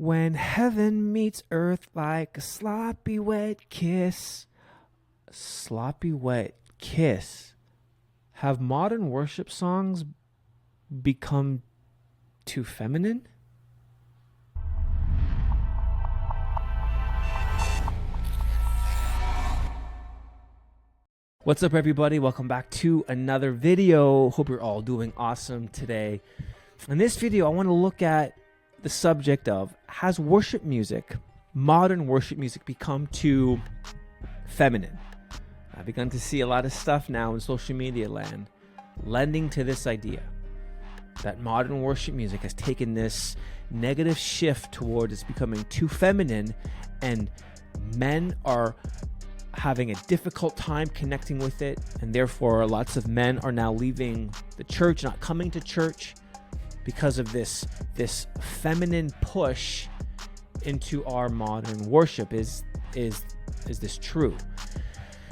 When heaven meets earth like a sloppy wet kiss. Sloppy wet kiss. Have modern worship songs become too feminine? What's up, everybody? Welcome back to another video. Hope you're all doing awesome today. In this video, I want to look at the subject of, has worship music, modern worship music, become too feminine? I've begun to see a lot of stuff now in social media land lending to this idea that modern worship music has taken this negative shift toward it's becoming too feminine, and men are having a difficult time connecting with it, and therefore lots of men are now leaving the church, not coming to church because of this feminine push into our modern worship. Is this true?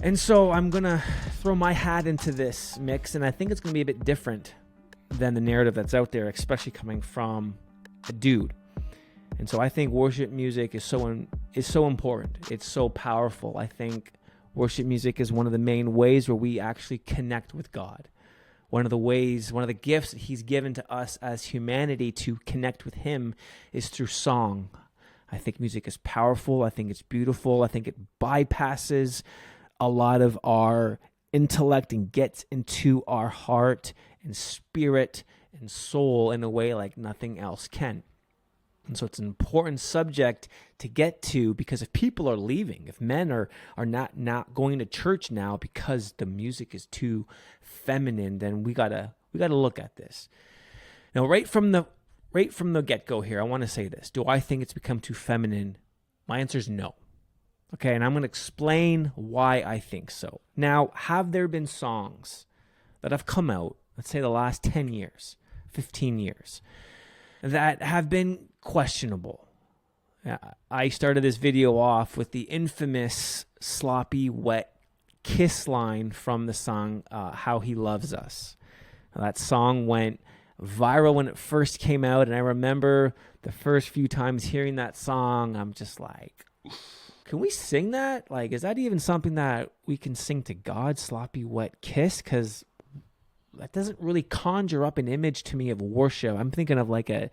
And so I'm gonna throw my hat into this mix, and I think it's gonna be a bit different than the narrative that's out there, especially coming from a dude. And so I think worship music is so important. It's so powerful. I think worship music is one of the main ways where we actually connect with God. One of the gifts that he's given to us as humanity to connect with him is through song. I think music is powerful. I think it's beautiful. I think it bypasses a lot of our intellect and gets into our heart and spirit and soul in a way like nothing else can. And so it's an important subject to get to, because if people are leaving, if men are not going to church now because the music is too feminine, then we gotta look at this. Now, right from the get-go here, I want to say this. Do I think it's become too feminine? My answer is no. Okay, and I'm going to explain why I think so. Now, have there been songs that have come out, let's say the last 10 years, 15 years, that have been questionable? I started this video off with the infamous sloppy wet kiss line from the song How He Loves Us. Now, that song went viral when it first came out, and I remember the first few times hearing that song, I'm just like, can we sing that? Like, is that even something that we can sing to God? Sloppy wet kiss? Because that doesn't really conjure up an image to me of worship. I'm thinking of like a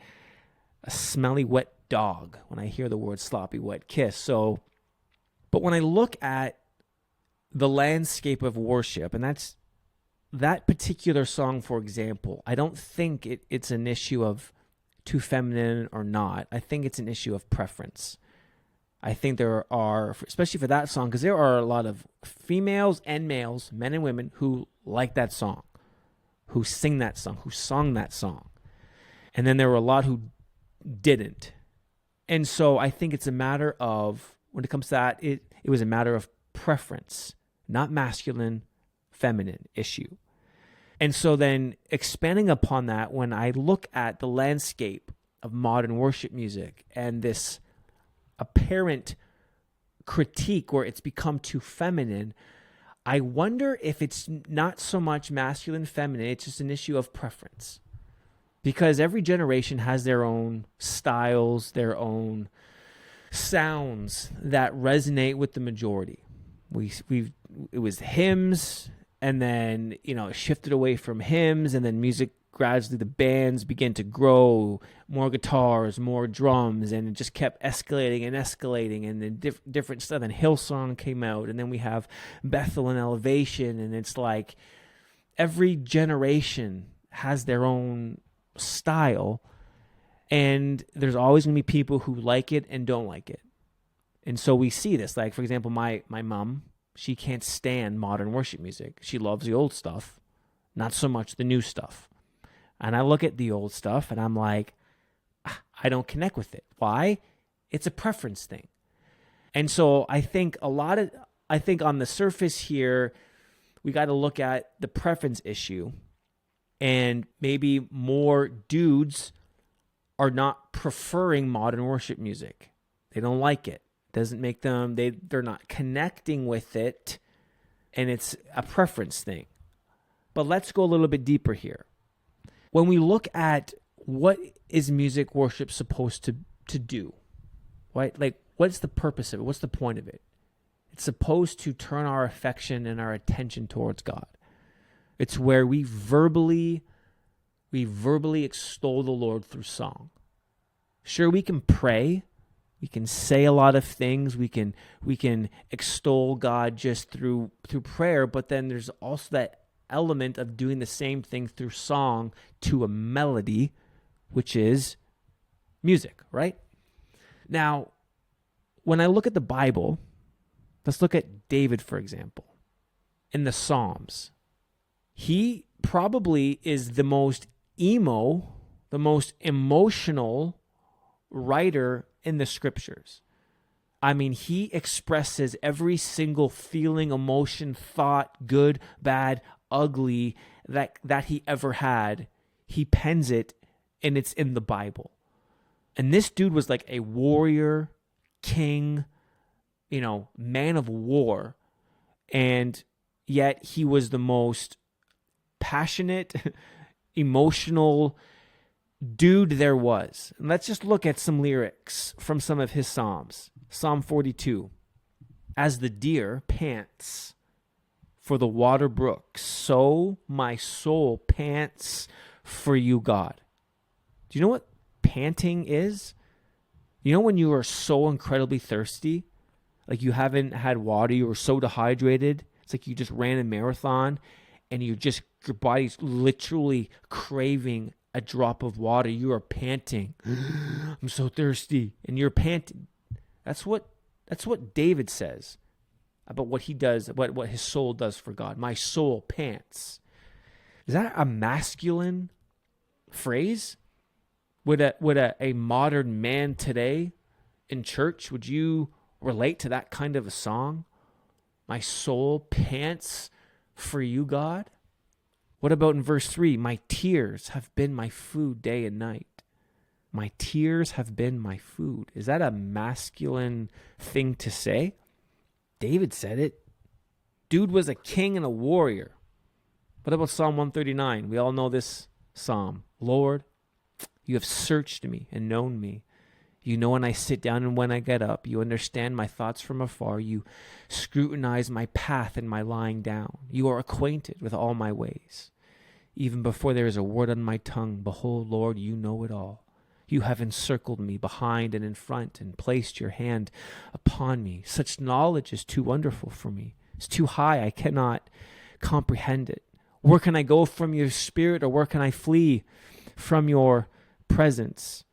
smelly wet dog when I hear the word sloppy wet kiss. So, but when I look at the landscape of worship, and that's that particular song, for example, I don't think it's an issue of too feminine or not. I think it's an issue of preference. I think there are, especially for that song, because there are a lot of females and males, men and women, who like that song, who sing that song, who sung that song. And then there were a lot who didn't. And so I think it's a matter of, when it comes to that, it was a matter of preference, not masculine, feminine issue. And so then expanding upon that, when I look at the landscape of modern worship music and this apparent critique where it's become too feminine, I wonder if it's not so much masculine, feminine, it's just an issue of preference. Because every generation has their own styles, their own sounds that resonate with the majority. It was hymns, and then, it shifted away from hymns, and then music, gradually the bands began to grow, more guitars, more drums, and it just kept escalating, and then different stuff. And Hillsong came out, and then we have Bethel and Elevation, and it's like every generation has their own style, and there's always going to be people who like it and don't like it. And so we see this, like, for example, my mom, she can't stand modern worship music. She loves the old stuff, not so much the new stuff. And I look at the old stuff and I'm like, I don't connect with it. Why? It's a preference thing. And so I think on the surface here, we got to look at the preference issue, and maybe more dudes are not preferring modern worship music. They don't like it. It doesn't make them, they're not connecting with it, and it's a preference thing. But let's go a little bit deeper here. When we look at what is music worship supposed to do, right? Like, what's the purpose of it? What's the point of it? It's supposed to turn our affection and our attention towards God. It's where we verbally extol the Lord through song. Sure, we can pray. We can say a lot of things. We can extol God just through prayer, but then there's also that element of doing the same thing through song to a melody, which is music, right? Now, when I look at the Bible, let's look at David, for example. In the Psalms, he probably is the most the most emotional writer in the scriptures. I mean, he expresses every single feeling, emotion, thought, good, bad, ugly, that he ever had. He pens it, and it's in the Bible. And this dude was like a warrior, king, man of war. And yet he was the most passionate, emotional dude there was. And let's just look at some lyrics from some of his Psalms. Psalm 42. As the deer pants for the water brooks, so my soul pants for you, God. Do you know what panting is? You know when you are so incredibly thirsty, like you haven't had water, you were so dehydrated, it's like you just ran a marathon and your body's literally craving a drop of water. You are panting. I'm so thirsty. And you're panting. That's what David says about what he does, what his soul does for God. My soul pants. Is that a masculine phrase? Would a modern man today in church, would you relate to that kind of a song? My soul pants for you, God. What about in verse 3? My tears have been my food day and night. My tears have been my food. Is that a masculine thing to say? David said it. Dude was a king and a warrior. What about Psalm 139? We all know this psalm. Lord, you have searched me and known me. You know when I sit down and when I get up. You understand my thoughts from afar. You scrutinize my path and my lying down. You are acquainted with all my ways. Even before there is a word on my tongue, behold, Lord, you know it all. You have encircled me behind and in front and placed your hand upon me. Such knowledge is too wonderful for me. It's too high. I cannot comprehend it. Where can I go from your spirit, or where can I flee from your presence?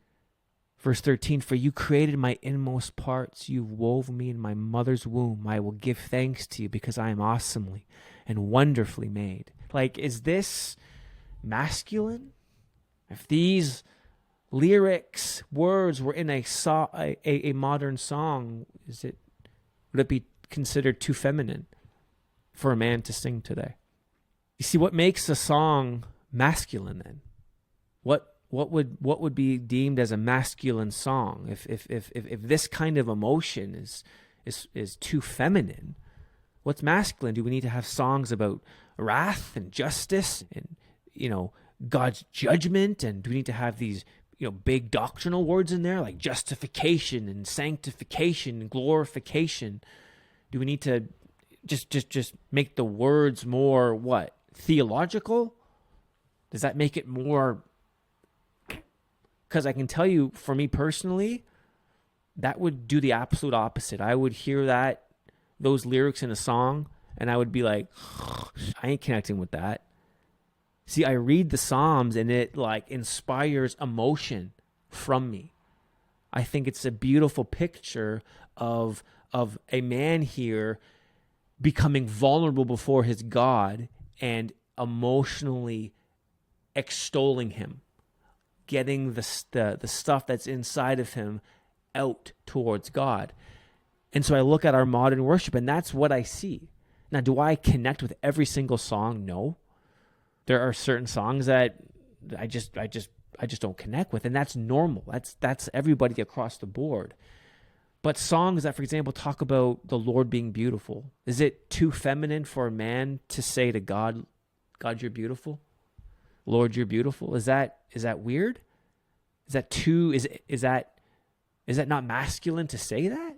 Verse 13, for you created my inmost parts. You wove me in my mother's womb. I will give thanks to you because I am awesomely and wonderfully made. Like, is this masculine? If these lyrics, words were in a modern song, would it be considered too feminine for a man to sing today? You see, what makes a song masculine then? What would be deemed as a masculine song if this kind of emotion is too feminine? What's masculine? Do we need to have songs about wrath and justice and God's judgment? And do we need to have these big doctrinal words in there like justification and sanctification and glorification? Do we need to just make the words more theological? Does that make it more? Because I can tell you, for me personally, that would do the absolute opposite. I would hear those lyrics in a song, and I would be like, I ain't connecting with that. See, I read the Psalms, and it inspires emotion from me. I think it's a beautiful picture of a man here becoming vulnerable before his God and emotionally extolling him, getting the stuff that's inside of him out towards God. And so I look at our modern worship, and that's what I see. Now, do I connect with every single song? No. There are certain songs that I just don't connect with, and that's normal. That's everybody across the board. But songs that, for example, talk about the Lord being beautiful, is it too feminine for a man to say to God, God, you're beautiful? Lord, you're beautiful? Is that weird? Is that too Is that not masculine to say that?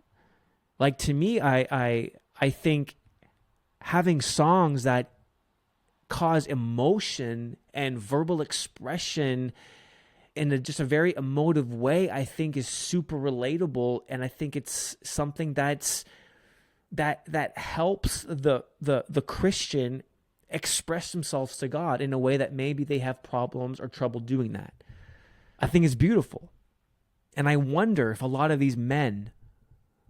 Like, to me, I think having songs that cause emotion and verbal expression in just a very emotive way, I think is super relatable, and I think it's something that helps the Christian express themselves to God in a way that maybe they have problems or trouble doing that. I think it's beautiful. And I wonder if a lot of these men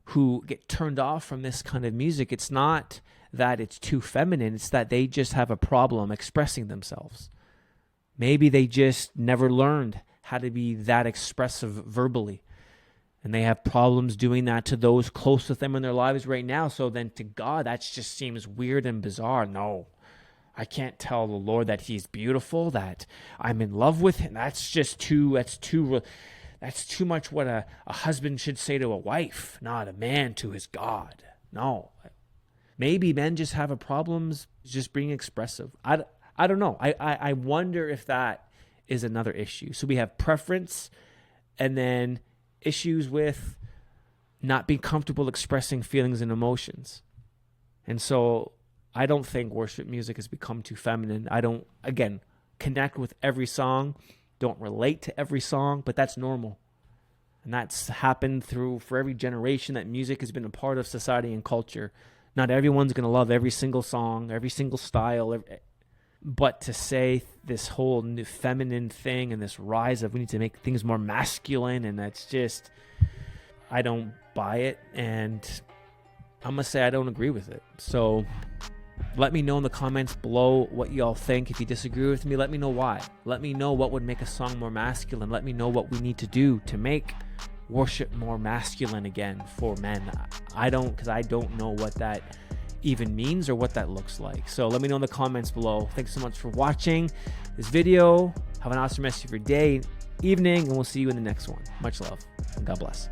who get turned off from this kind of music, it's not that it's too feminine, it's that they just have a problem expressing themselves. Maybe they just never learned how to be that expressive verbally, and they have problems doing that to those close with them in their lives right now. So then to God, that just seems weird and bizarre. No, I can't tell the Lord that he's beautiful, that I'm in love with him. That's too much what a husband should say to a wife, not a man to his God. No. Maybe men just have a problems just being expressive. I don't know. I wonder if that is another issue. So we have preference, and then issues with not being comfortable expressing feelings and emotions. And so I don't think worship music has become too feminine. I don't, again, connect with every song, don't relate to every song, but that's normal. And that's happened for every generation that music has been a part of society and culture. Not everyone's going to love every single song, every single style, but to say this whole new feminine thing and this rise of we need to make things more masculine, and that's just, I don't buy it, and I'm going to say I don't agree with it. So let me know in the comments below what y'all think. If you disagree with me, let me know why. Let me know what would make a song more masculine. Let me know what we need to do to make worship more masculine again for men. Because I don't know what that even means or what that looks like. So let me know in the comments below. Thanks so much for watching this video. Have an awesome rest of your day, evening, and we'll see you in the next one. Much love, and God bless.